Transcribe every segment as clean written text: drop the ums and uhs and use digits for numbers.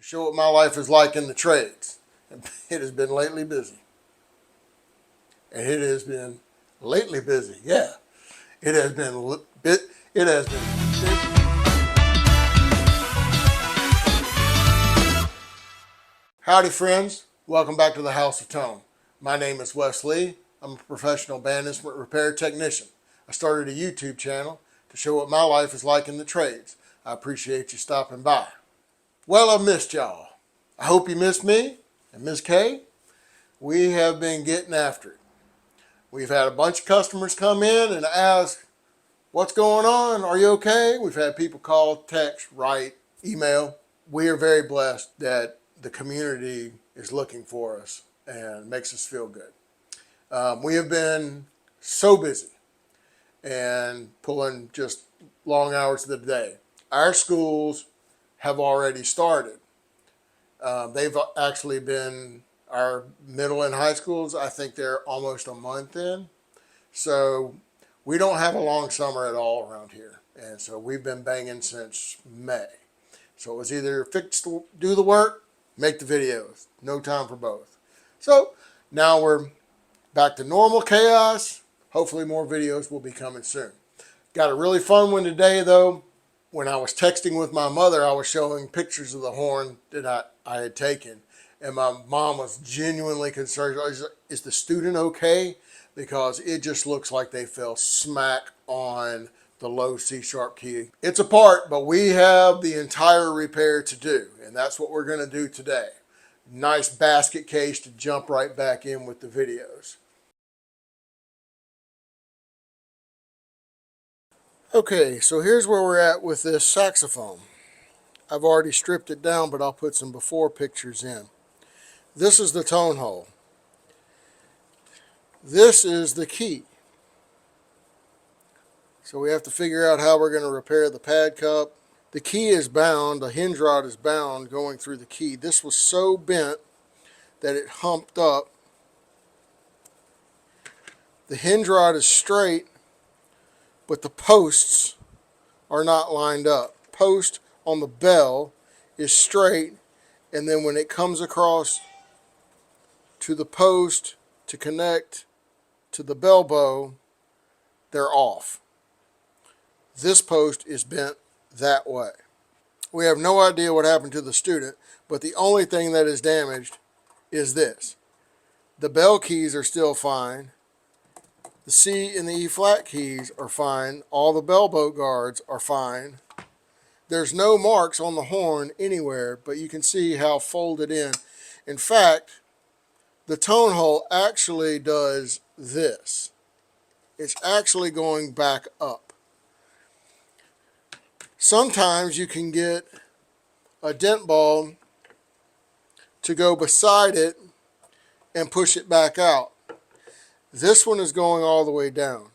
show what my life is like in the trades. It has been lately busy. And it has been lately busy. Yeah. It has been it has been busy. Howdy friends. Welcome back to the House of Tone. My name is Wes Lee. I'm a professional band instrument repair technician. I started a YouTube channel to show what my life is like in the trades. I appreciate you stopping by. Well, I've missed y'all. I hope you missed me and Miss Kay. We have been getting after it. We've had a bunch of customers come in and ask, what's going on? Are you okay? We've had people call, text, write, email. We are very blessed that the community is looking for us and makes us feel good. We have been so busy and pulling just long hours of the day. Our schools have already started. They've actually been, our middle and high schools, I think they're almost a month in. So we don't have a long summer at all around here. And so we've been banging since May. So it was either do the work, make the videos. No time for both. So now we're back to normal chaos. Hopefully more videos will be coming soon. Got a really fun one today though. When I was texting with my mother, I was showing pictures of the horn that I had taken. And my mom was genuinely concerned. Is the student okay? Because it just looks like they fell smack on the low C-sharp key. It's a part, but we have the entire repair to do. And that's what we're going to do today. Nice basket case to jump right back in with the videos. Okay, so here's where we're at with this saxophone. I've already stripped it down, but I'll put some before pictures in. This is the tone hole. This is the key. So we have to figure out how we're going to repair the pad cup. The key is bound, the hinge rod is bound going through the key. This was so bent that it humped up. The hinge rod is straight, but the posts are not lined up. Post on the bell is straight, and then when it comes across to the post to connect to the bell bow, they're off. This post is bent that way. We have no idea what happened to the student, but the only thing that is damaged is this. The bell keys are still fine. The C and the E flat keys are fine. All the bell bow guards are fine. There's no marks on the horn anywhere, but you can see how folded in. In fact, the tone hole actually does this. It's actually going back up. Sometimes you can get a dent ball to go beside it and push it back out. This one is going all the way down.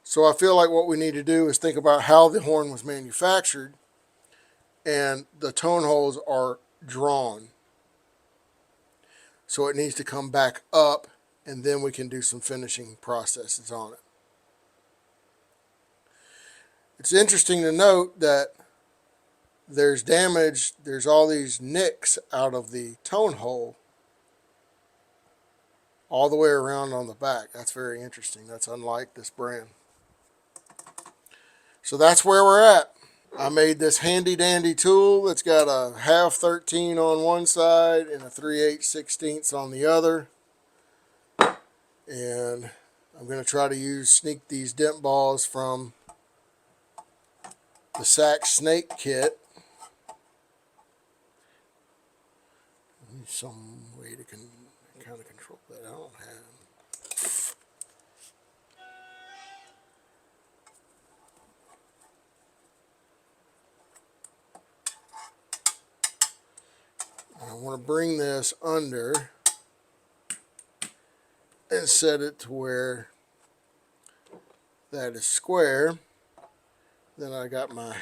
So I feel like what we need to do is think about how the horn was manufactured, and the tone holes are drawn. So it needs to come back up, and then we can do some finishing processes on it. It's interesting to note that there's damage, there's all these nicks out of the tone hole all the way around on the back. That's very interesting. That's unlike this brand. So that's where we're at. I made this handy dandy tool that's got a 1/2 13 on one side and a 3/8 16ths on the other. And I'm going to try to sneak these dent balls from the Sax Snake kit. I need some way to kind of control that. I don't have. I want to bring this under and set it to where that is square. Then I got my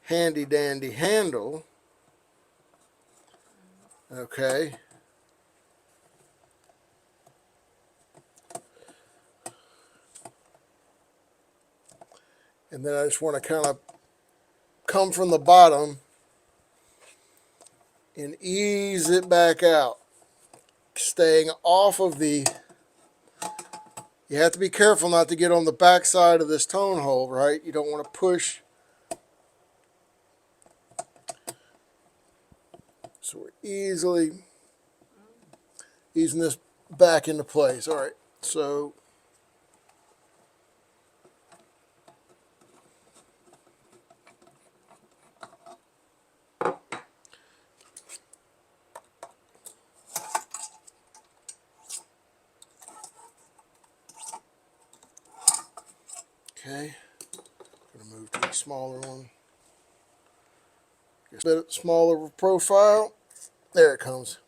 handy dandy handle. Okay. And then I just want to kind of come from the bottom and ease it back out, staying off of the, you have to be careful not to get on the back side of this tone hole, right? You don't want to push. So we're easing this back into place. All right, so okay, gonna move to a smaller one. A bit smaller profile. There it comes.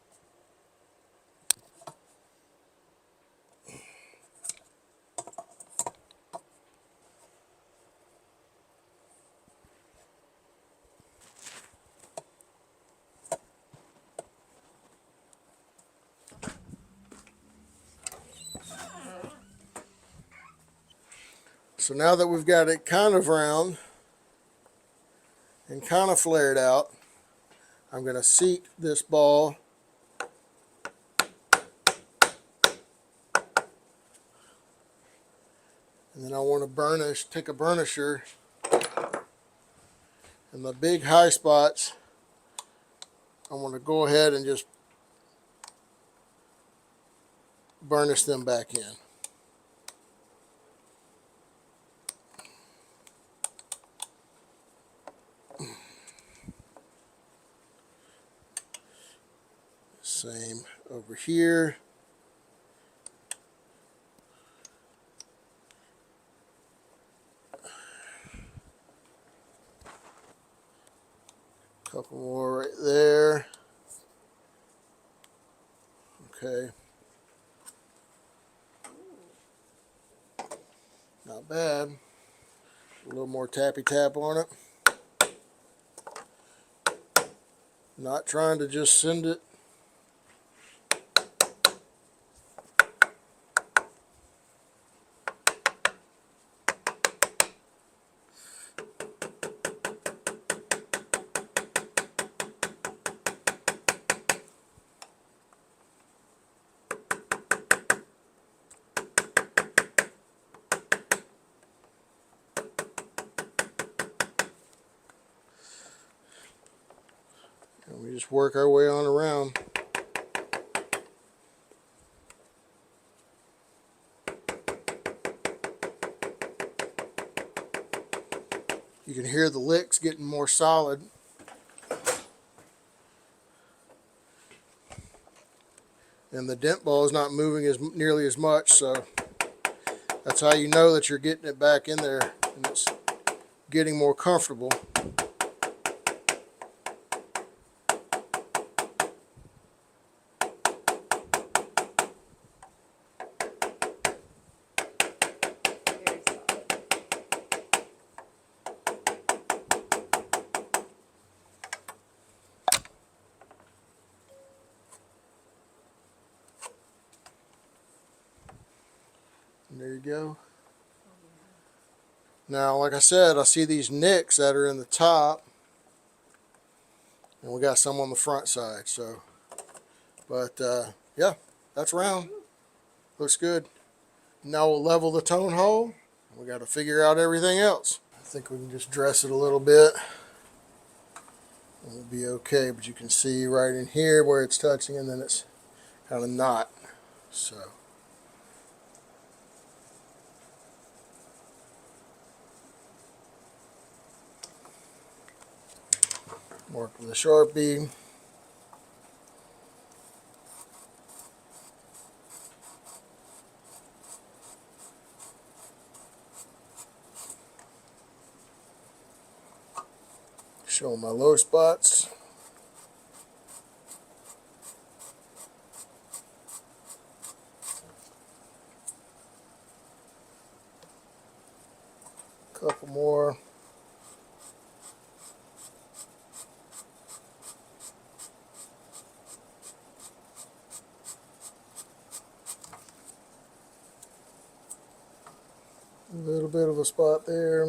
So now that we've got it kind of round and kind of flared out, I'm going to seat this ball and then I want to burnish, take a burnisher, and the big high spots, I want to go ahead and just burnish them back in. Same over here. Couple more right there. Okay. Not bad. A little more tappy tap on it. Not trying to just send it. And we just work our way on around. You can hear the licks getting more solid. And the dent ball is not moving as nearly as much, so that's how you know that you're getting it back in there and it's getting more comfortable. And there you go. Now, like I said, I see these nicks that are in the top, and we got some on the front side. So, but yeah, that's round. Looks good. Now we'll level the tone hole. We got to figure out everything else. I think we can just dress it a little bit. It'll be okay, but you can see right in here where it's touching, and then it's kind of not. So. Mark with a Sharpie. Show my low spots. Couple more. A little bit of a spot there.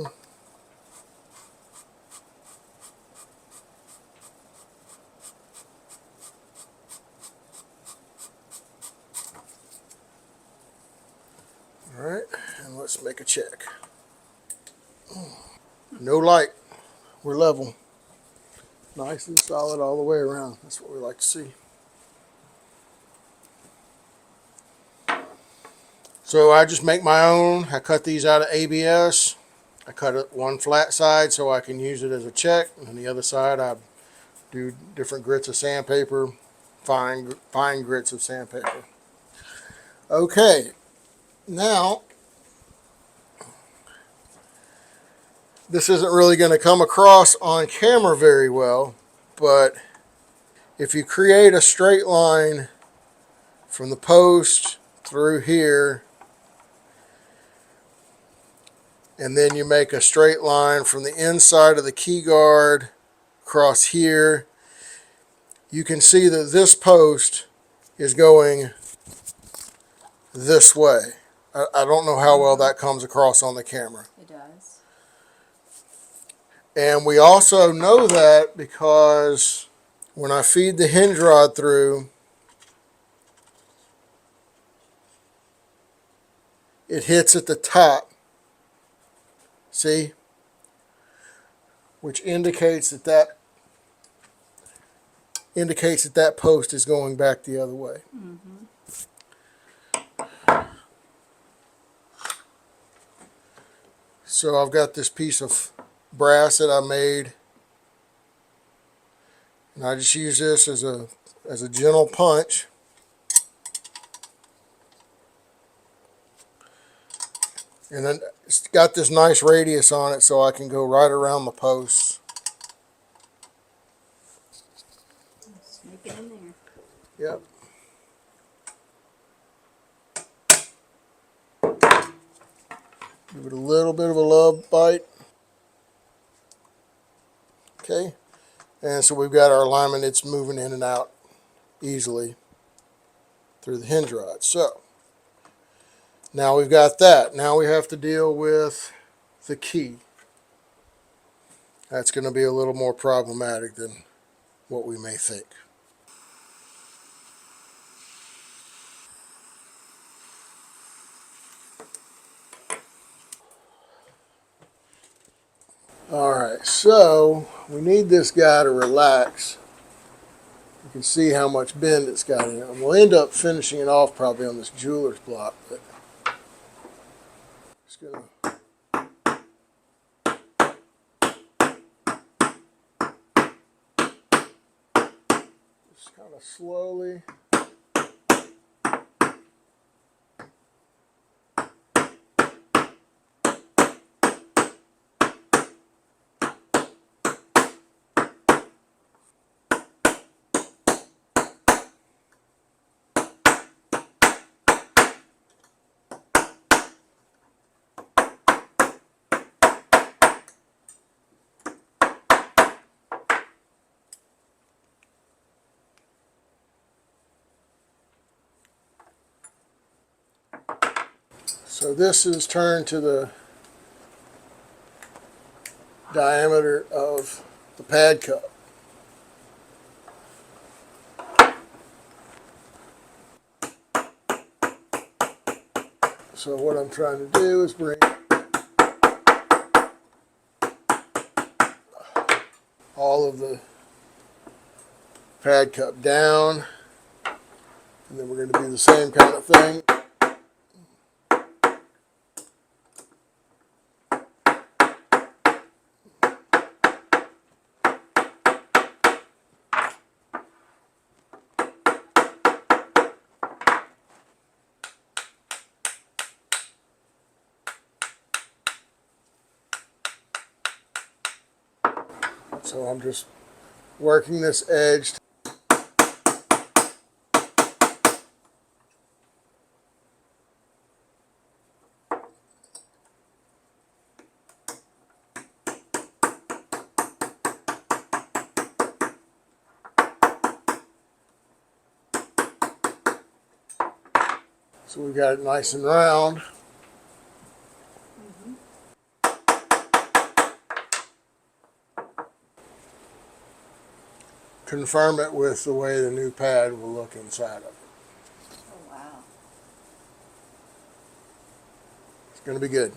let's make a check. No light. We're level. Nice and solid all the way around. That's what we like to see. So I just make my own. I cut these out of ABS. I cut it one flat side so I can use it as a check, and the other side I do different grits of sandpaper, fine grits of sandpaper. Okay, now this isn't really going to come across on camera very well, but if you create a straight line from the post through here, and then you make a straight line from the inside of the key guard across here, you can see that this post is going this way. I don't know how well that comes across on the camera. It does. And we also know that because when I feed the hinge rod through, it hits at the top. See? Which indicates that that post is going back the other way. Mm-hmm. So I've got this piece of brass that I made, and I just use this as a gentle punch. And then it's got this nice radius on it so I can go right around the posts. Sneak it in there. Yep. Give it a little bit of a love bite. Okay. And so we've got our alignment. It's moving in and out easily through the hinge rod. So now we've got that. Now we have to deal with the key. That's going to be a little more problematic than what we may think. Alright, so we need this guy to relax. You can see how much bend it's got in it. And we'll end up finishing it off probably on this jeweler's block. But just going to just kind of slowly. So this is turned to the diameter of the pad cup. So what I'm trying to do is bring all of the pad cup down, and then we're going to do the same kind of thing. So I'm just working this edge. So we've got it nice and round. Confirm it with the way the new pad will look inside of it. Oh, wow. It's Going to be good.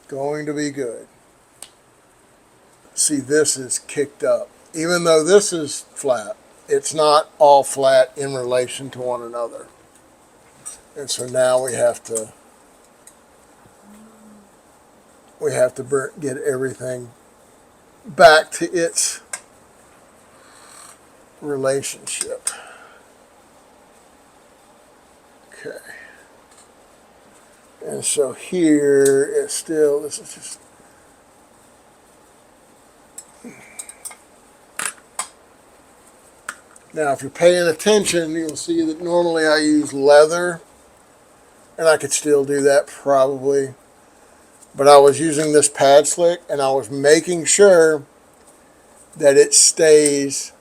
Going to be good. See, this is kicked up. Even though this is flat, it's not all flat in relation to one another. And so now we have to get everything back to its relationship. Okay. And so here it's still, this is just, now if you're paying attention, you'll see that normally I use leather, and I could still do that probably. But I was using this pad slick, and I was making sure that it stays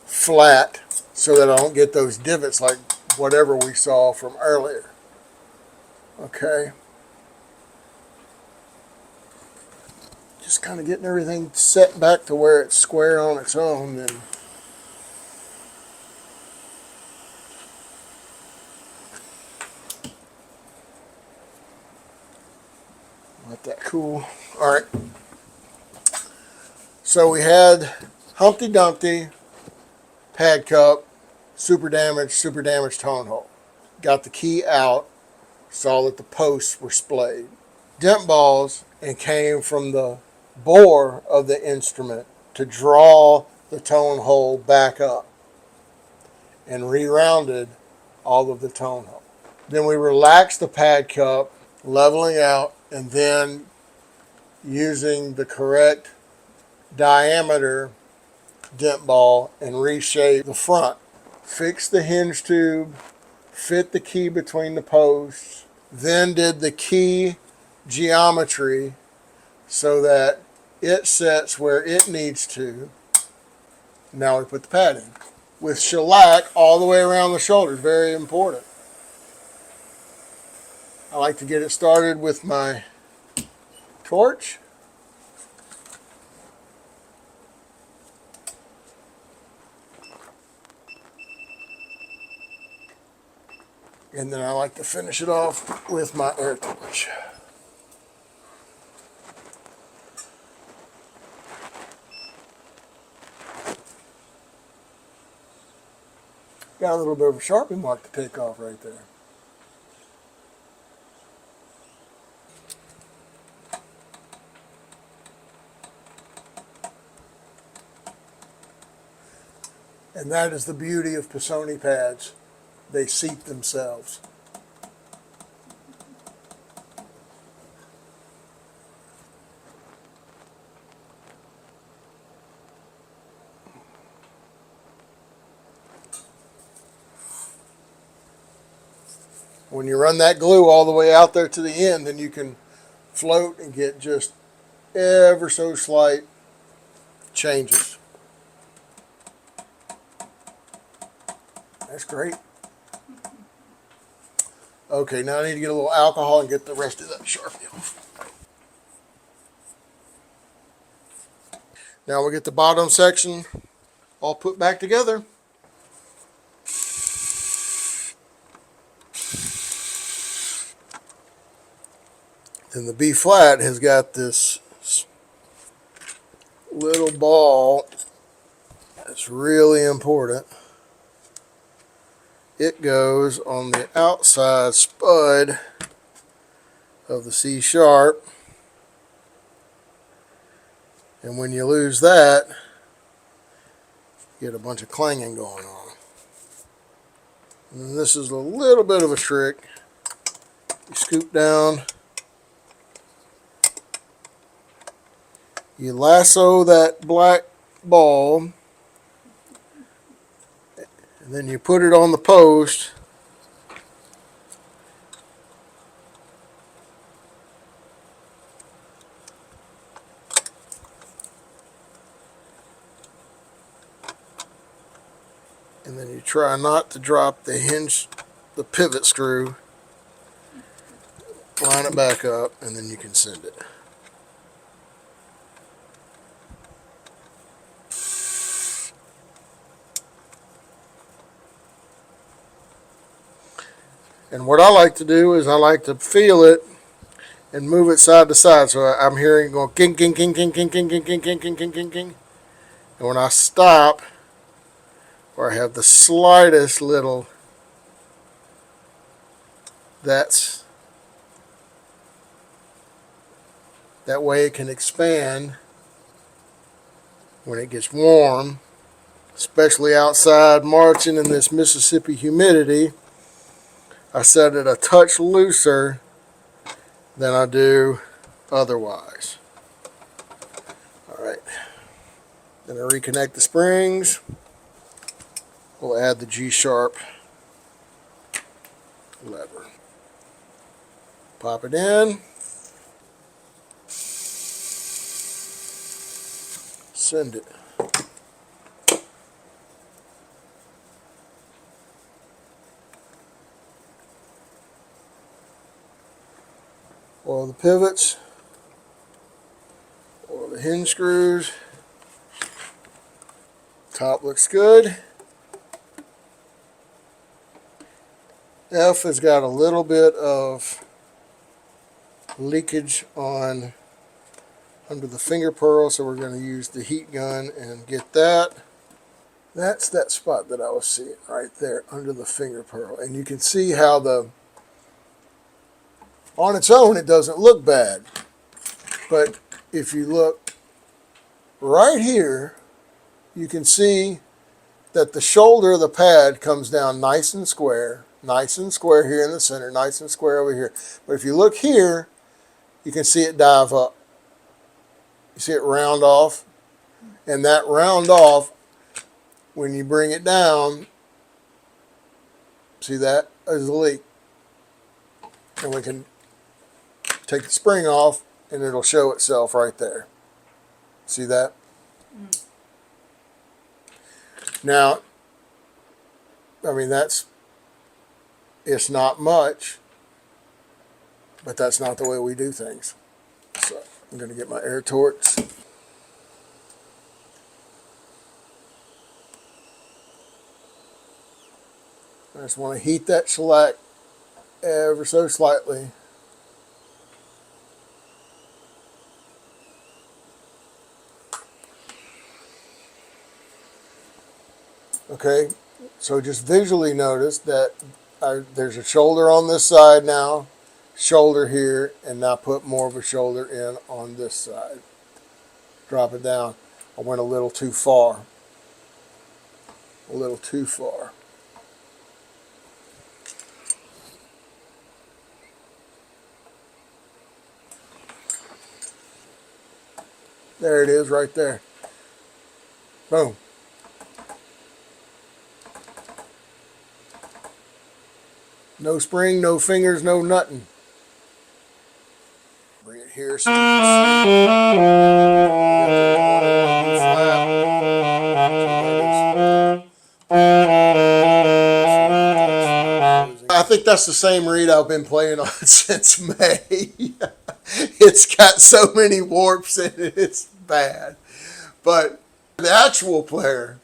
flat so that I don't get those divots like whatever we saw from earlier. Okay. Just kind of getting everything set back to where it's square on its own. Then let that cool. All right. So we had Humpty Dumpty, pad cup, super damaged tone hole. Got the key out, saw that the posts were splayed. Dent balls, and came from the bore of the instrument to draw the tone hole back up and re-rounded all of the tone hole. Then we relaxed the pad cup, leveling out, and then using the correct diameter dent ball and reshape the front. Fix the hinge tube, fit the key between the posts, then did the key geometry so that it sets where it needs to. Now we put the pad in. With shellac all the way around the shoulders, very important. I like to get it started with my torch. And then I like to finish it off with my air torch. Got a little bit of a Sharpie mark to take off right there. And that is the beauty of Pisoni pads. They seat themselves. When you run that glue all the way out there to the end, then you can float and get just ever so slight changes. That's great. Okay, now I need to get a little alcohol and get the rest of that Sharpie off. Now we'll get the bottom section all put back together. And the B flat has got this little ball that's really important. It goes on the outside spud of the C sharp. And when you lose that, you get a bunch of clanging going on. And this is a little bit of a trick. You scoop down, you lasso that black ball, and then you put it on the post. And then you try not to drop the hinge, the pivot screw. Line it back up, and then you can send it. And what I like to do is I like to feel it and move it side to side. So I'm hearing it going king, king, king, king, king, king, king, king, king, king, king, king, king. And when I stop, or I have the slightest little, that way it can expand when it gets warm, especially outside marching in this Mississippi humidity. I set it a touch looser than I do otherwise. All right, then I reconnect the springs. We'll add the G-sharp lever. Pop it in. Send it. Oil the pivots. Oil the hinge screws. Top looks good. F has got a little bit of leakage on under the finger pearl, so we're going to use the heat gun and get that. That's that spot that I was seeing right there under the finger pearl. And you can see how on its own it doesn't look bad. But if you look right here, you can see that the shoulder of the pad comes down nice and square here in the center, nice and square over here. But if you look here, you can see it dive up. You see it round off, and that round off, when you bring it down, see that? There's a leak. And we can take the spring off, and it'll show itself right there. See that? Mm. Now, I mean, it's not much, but that's not the way we do things. So I'm going to get my air torch. I just want to heat that shellac ever so slightly. Okay, so just visually notice that there's a shoulder on this side now, shoulder here, and now put more of a shoulder in on this side. Drop it down. I went a little too far. A little too far. There it is right there. Boom. No spring, no fingers, no nothing. Bring it here so you can see. I think that's the same reed I've been playing on since May. It's got so many warps in it, it's bad. But the actual player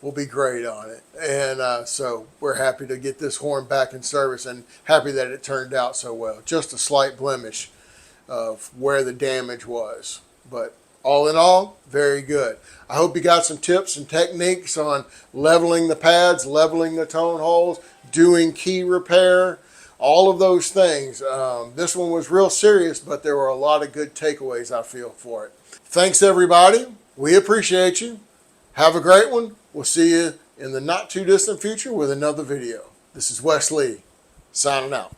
will be great on it. And so we're happy to get this horn back in service and happy that it turned out so well. Just a slight blemish of where the damage was. But all in all, very good. I hope you got some tips and techniques on leveling the pads, leveling the tone holes, doing key repair, all of those things. This one was real serious, but there were a lot of good takeaways, I feel, for it. Thanks, everybody. We appreciate you. Have a great one. We'll see you in the not too distant future with another video. This is Wes Lee, signing out.